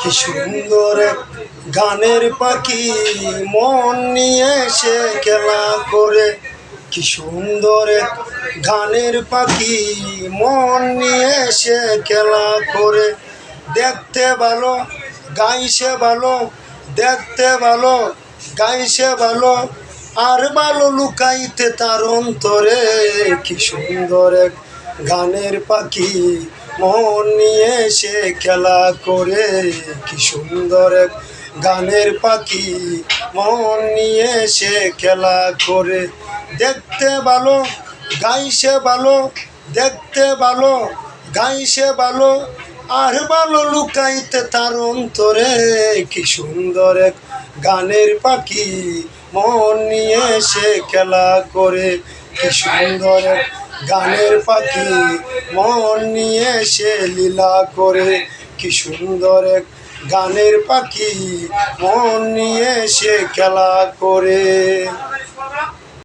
কি সুন্দর এক গানের পাখি মন নিয়ে সে খেলা করে। কি সুন্দর এক গানের পাখি মন নিয়ে সে খেলা করে। দেখতে ভালো গাইছে ভালো, দেখতে ভালো গাইছে ভালো, আর ভালো লুকাইতে তার অন্তরে। কি সুন্দর এক গানের পাখি মন নিয়ে সে খেলা করে। কি সুন্দর এক গানের পাখি মন নিয়ে সে খেলা করে। দেখতে ভালো গাইছে ভালো, দেখতে ভালো গাইছে ভালো, আর ভালো লুকাইতে তার অন্তরে। কি সুন্দর এক গানের পাখি মন নিয়ে সে খেলা করে। কি সুন্দর এক গানের পাখি মন নিয়ে সে লীলা করে। কি সুন্দর এক গানের পাখি মন নিয়ে সে খেলা করে।